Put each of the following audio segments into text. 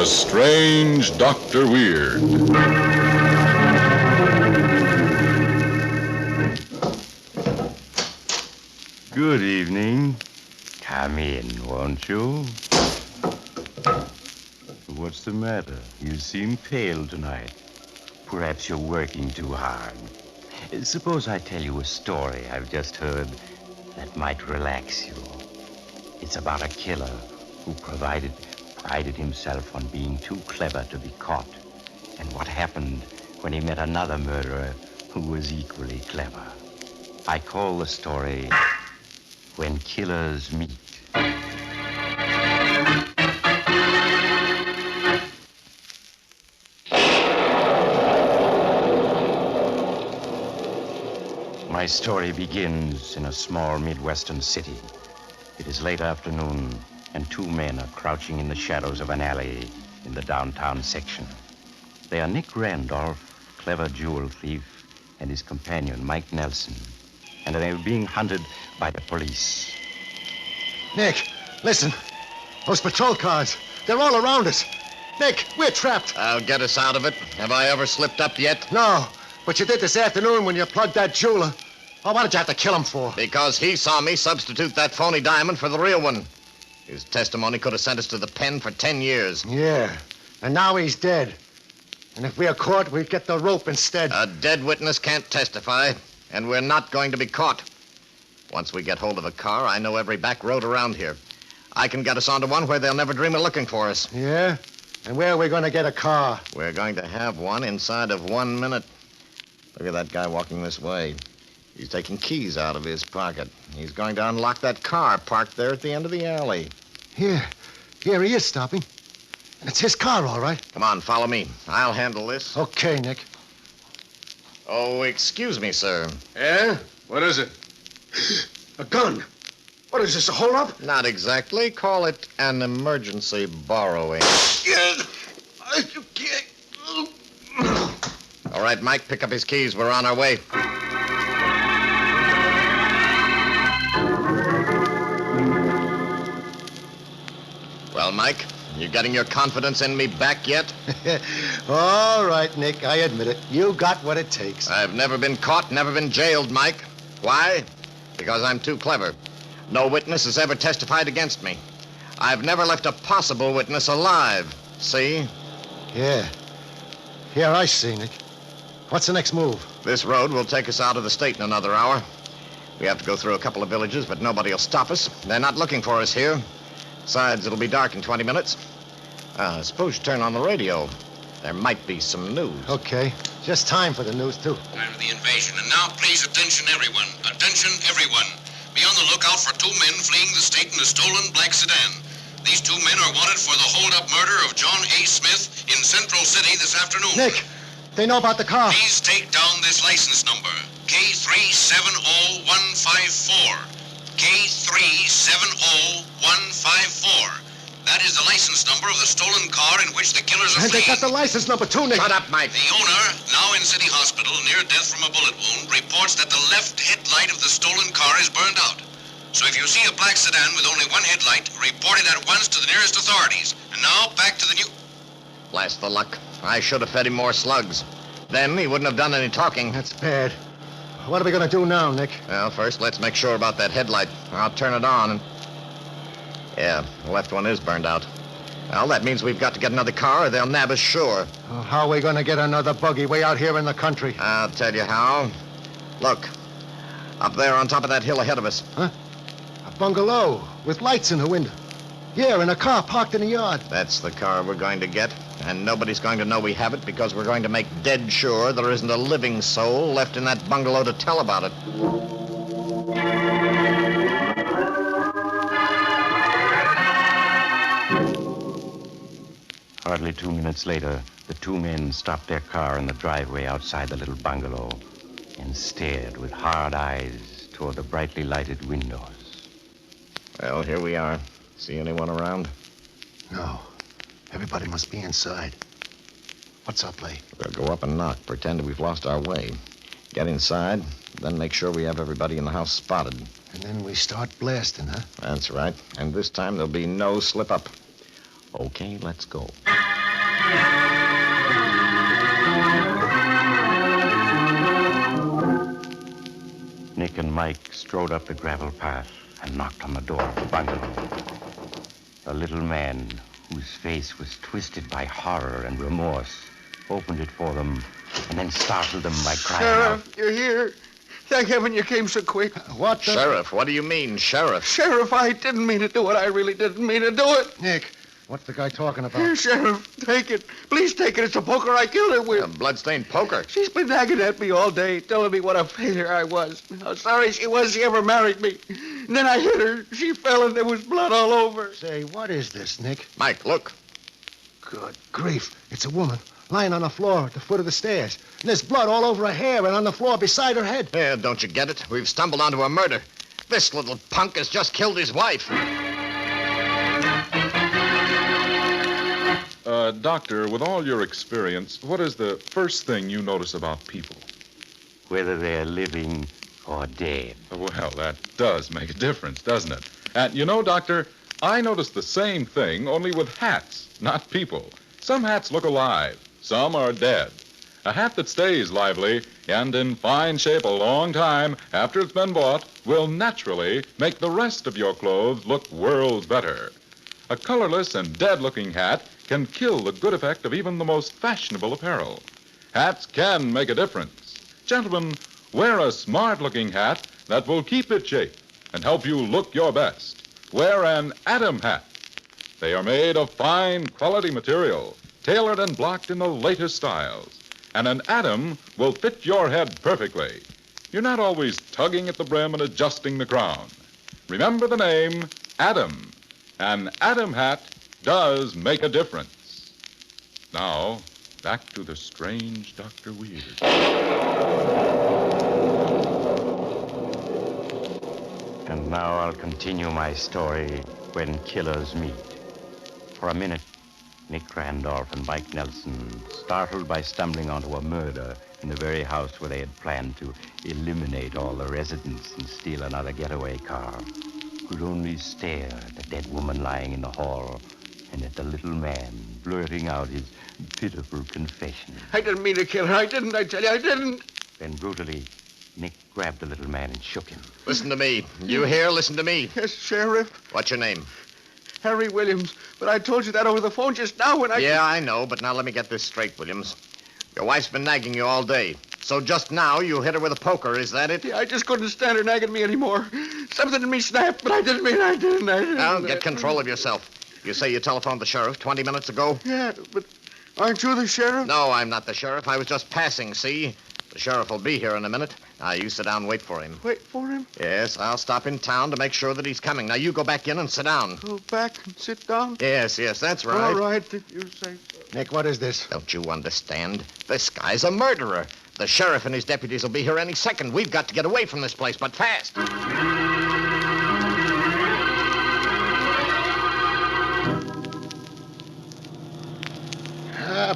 The Strange Dr. Weird. Good evening. Come in, won't you? What's the matter? You seem pale tonight. Perhaps you're working too hard. Suppose I tell you a story I've just heard that might relax you. It's about a killer who prided himself on being too clever to be caught, and what happened when he met another murderer who was equally clever. I call the story When Killers Meet. My story begins in a small Midwestern city. It is late afternoon, and two men are crouching in the shadows of an alley in the downtown section. They are Nick Randolph, clever jewel thief, and his companion, Mike Nelson, and they are being hunted by the police. Nick, listen. Those patrol cars, they're all around us. Nick, we're trapped. I'll get us out of it. Have I ever slipped up yet? No, but you did this afternoon when you plugged that jeweler. Oh, what did you have to kill him for? Because he saw me substitute that phony diamond for the real one. His testimony could have sent us to the pen for 10 years. Yeah, and now he's dead. And if we are caught, we get the rope instead. A dead witness can't testify, and we're not going to be caught. Once we get hold of a car, I know every back road around here. I can get us onto one where they'll never dream of looking for us. Yeah? And where are we going to get a car? We're going to have one inside of 1 minute. Look at that guy walking this way. He's taking keys out of his pocket. He's going to unlock that car parked there at the end of the alley. Here he is stopping. And it's his car, all right. Come on, follow me. I'll handle this. Okay, Nick. Oh, excuse me, sir. Yeah? What is it? A gun. What is this, a hold-up? Not exactly. Call it an emergency borrowing. All right, Mike, pick up his keys. We're on our way. Well, Mike, you getting your confidence in me back yet? All right, Nick, I admit it. You got what it takes. I've never been caught, never been jailed, Mike. Why? Because I'm too clever. No witness has ever testified against me. I've never left a possible witness alive. See? Yeah. Yeah, I see, Nick. What's the next move? This road will take us out of the state in another hour. We have to go through a couple of villages, but nobody will stop us. They're not looking for us here. Besides, it'll be dark in 20 minutes. Suppose you turn on the radio. There might be some news. Okay. Just time for the news, too. Time for the invasion. And now, please, attention, everyone. Attention, everyone. Be on the lookout for two men fleeing the state in a stolen black sedan. These two men are wanted for the hold-up murder of John A. Smith in Central City this afternoon. Nick, they know about the car. Please take down this license number, K370154. K370154. That is the license number of the stolen car in which the killers are And they fleeing. got the license number, too, Nick. Shut up, Mike. The owner, now in City Hospital, near death from a bullet wound, reports that the left headlight of the stolen car is burned out. So if you see a black sedan with only one headlight, report it at once to the nearest authorities. And now, back to the new... Blast the luck. I should have fed him more slugs. Then he wouldn't have done any talking. That's bad. What are we going to do now, Nick? Well, first, let's make sure about that headlight. I'll turn it on and... Yeah, the left one is burned out. Well, that means we've got to get another car or they'll nab us sure. Oh, how are we going to get another buggy way out here in the country? I'll tell you how. Look, up there on top of that hill ahead of us. Huh? A bungalow with lights in the window. Yeah, and a car parked in the yard. That's the car we're going to get, and nobody's going to know we have it because we're going to make dead sure there isn't a living soul left in that bungalow to tell about it. Hardly 2 minutes later, the two men stopped their car in the driveway outside the little bungalow and stared with hard eyes toward the brightly lighted windows. Well, here we are. See anyone around? No. Everybody must be inside. What's our play? We'll go up and knock, pretend we've lost our way. Get inside, then make sure we have everybody in the house spotted. And then we start blasting, huh? That's right. And this time there'll be no slip-up. Okay, let's go. Nick and Mike strode up the gravel path and knocked on the door of the bungalow. The little man, whose face was twisted by horror and remorse, opened it for them and then startled them by crying out. Sheriff, you're here. Thank heaven you came so quick. What the... Sheriff, what do you mean, Sheriff? Sheriff, I didn't mean to do it. I really didn't mean to do it. Nick, what's the guy talking about? Here, Sheriff, take it. Please take it. It's a poker I killed her A with. bloodstained poker. She's been nagging at me all day, telling me what a failure I was. How sorry she was she ever married me. And then I hit her. She fell and there was blood all over. Say, what is this, Nick? Mike, look. Good grief. It's a woman lying on the floor at the foot of the stairs. And there's blood all over her hair and on the floor beside her head. Yeah, don't you get it? We've stumbled onto a murder. This little punk has just killed his wife. Doctor, with all your experience, what is the first thing you notice about people? Whether they're living or dead. Well, that does make a difference, doesn't it? And you know, Doctor, I noticed the same thing, only with hats, not people. Some hats look alive. Some are dead. A hat that stays lively and in fine shape a long time after it's been bought will naturally make the rest of your clothes look worlds better. A colorless and dead-looking hat can kill the good effect of even the most fashionable apparel. Hats can make a difference. Gentlemen, wear a smart-looking hat that will keep its shape and help you look your best. Wear an Adam hat. They are made of fine, quality material, tailored and blocked in the latest styles. And an Adam will fit your head perfectly. You're not always tugging at the brim and adjusting the crown. Remember the name, Adam. An Adam hat does make a difference. Now, back to the strange Dr. Weird. And now I'll continue my story when killers meet. For a minute, Nick Randolph and Mike Nelson, startled by stumbling onto a murder in the very house where they had planned to eliminate all the residents and steal another getaway car, could only stare at the dead woman lying in the hall and at the little man blurting out his pitiful confession. I didn't mean to kill her. I didn't, I tell you, I didn't. Then brutally, Nick grabbed the little man and shook him. Listen to me. You hear? Listen to me. Yes, Sheriff. What's your name? Harry Williams. But I told you that over the phone just now when I... Yeah, I know, but now let me get this straight, Williams. Your wife's been nagging you all day. So just now you hit her with a poker, is that it? Yeah, I just couldn't stand her nagging me anymore. Something in me snapped, but I didn't mean I didn't. Now, get control of yourself. You say you telephoned the sheriff 20 minutes ago? Yeah, but aren't you the sheriff? No, I'm not the sheriff. I was just passing, see? The sheriff will be here in a minute. Now, you sit down and wait for him. Wait for him? Yes, I'll stop in town to make sure that he's coming. Now, you go back in and sit down. Go back and sit down? Yes, that's right. All right, if you say so. Nick, what is this? Don't you understand? This guy's a murderer. The sheriff and his deputies will be here any second. We've got to get away from this place, but fast.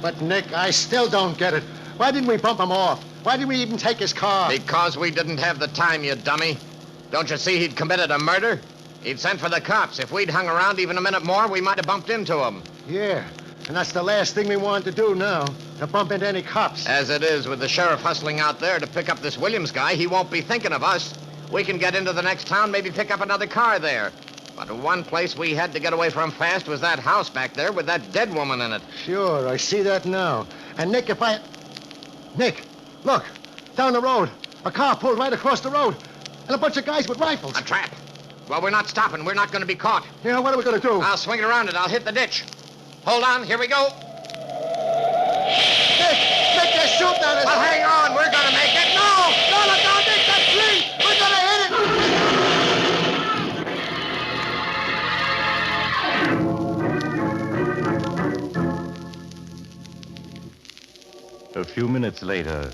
But Nick, I still don't get it. Why didn't we bump him off? Why didn't we even take his car? Because we didn't have the time, you dummy. Don't you see he'd committed a murder? He'd sent for the cops. If we'd hung around even a minute more, we might have bumped into him. Yeah, and that's the last thing we wanted to do now, to bump into any cops. As it is, with the sheriff hustling out there to pick up this Williams guy, he won't be thinking of us. We can get into the next town, maybe pick up another car there. But the one place we had to get away from fast was that house back there with that dead woman in it. Sure, I see that now. And Nick, Nick, look, down the road. A car pulled right across the road. And a bunch of guys with rifles. A trap. Well, we're not stopping. We're not going to be caught. Yeah, what are we going to do? I'll swing it around it. I'll hit the ditch. Hold on. Here we go. Nick, they're shooting at us. Well, hang on. We're going to make it. No, look out, Nick. That tree. We're going to hit it. A few minutes later,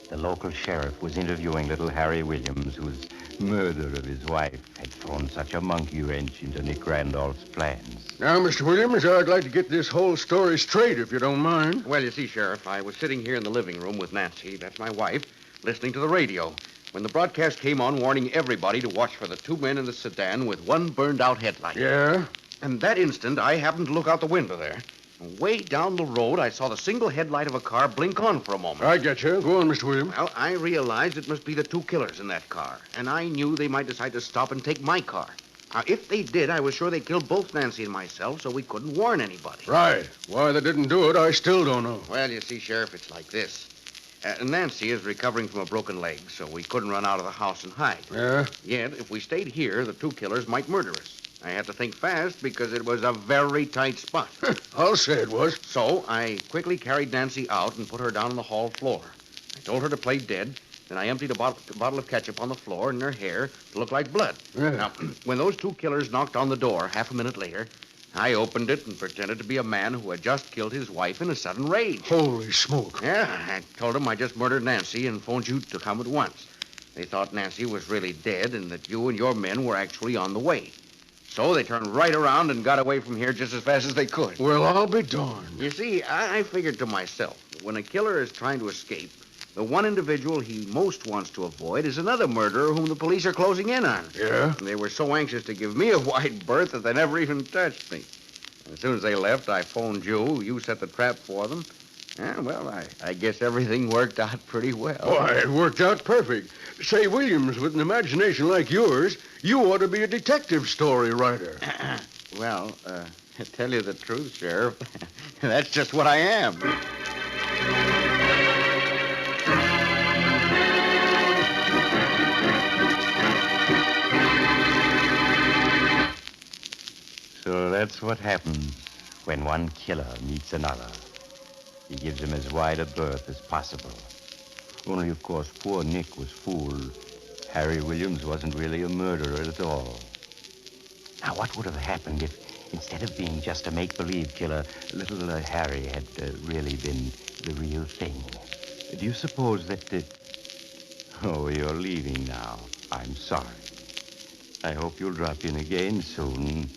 the local sheriff was interviewing little Harry Williams, whose murder of his wife had thrown such a monkey wrench into Nick Randolph's plans. Now, Mr. Williams, I'd like to get this whole story straight, if you don't mind. Well, you see, Sheriff, I was sitting here in the living room with Nancy, that's my wife, listening to the radio, when the broadcast came on warning everybody to watch for the two men in the sedan with one burned-out headlight. Yeah? And that instant, I happened to look out the window there. Way down the road, I saw the single headlight of a car blink on for a moment. I get you. Go on, Mr. Williams. Well, I realized it must be the two killers in that car, and I knew they might decide to stop and take my car. Now, if they did, I was sure they killed both Nancy and myself, so we couldn't warn anybody. Right. Why they didn't do it, I still don't know. Well, you see, Sheriff, it's like this. Nancy is recovering from a broken leg, so we couldn't run out of the house and hide. Yeah? Yet, if we stayed here, the two killers might murder us. I had to think fast because it was a very tight spot. I'll say it was. So I quickly carried Nancy out and put her down on the hall floor. I told her to play dead. Then I emptied a bottle of ketchup on the floor and in her hair to look like blood. Yeah. Now, when those two killers knocked on the door half a minute later, I opened it and pretended to be a man who had just killed his wife in a sudden rage. Holy smoke. Yeah, I told them I just murdered Nancy and phoned you to come at once. They thought Nancy was really dead and that you and your men were actually on the way. So they turned right around and got away from here just as fast as they could. Well, I'll be darned. You see, I figured to myself, when a killer is trying to escape, the one individual he most wants to avoid is another murderer whom the police are closing in on. Yeah? And they were so anxious to give me a wide berth that they never even touched me. As soon as they left, I phoned you. You set the trap for them. Yeah, well, I guess everything worked out pretty well. Why, it worked out perfect. Say, Williams, with an imagination like yours, you ought to be a detective story writer. Well, to tell you the truth, Sheriff, that's just what I am. So that's what happens when one killer meets another. He gives him as wide a berth as possible. Only, of course, poor Nick was fooled. Harry Williams wasn't really a murderer at all. Now, what would have happened if, instead of being just a make-believe killer, little Harry had really been the real thing? Do you suppose that... Oh, you're leaving now. I'm sorry. I hope you'll drop in again soon.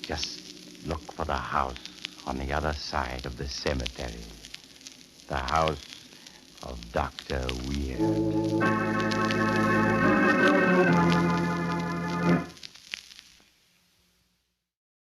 Just look for the house on the other side of the cemetery. The house of Dr. Weird.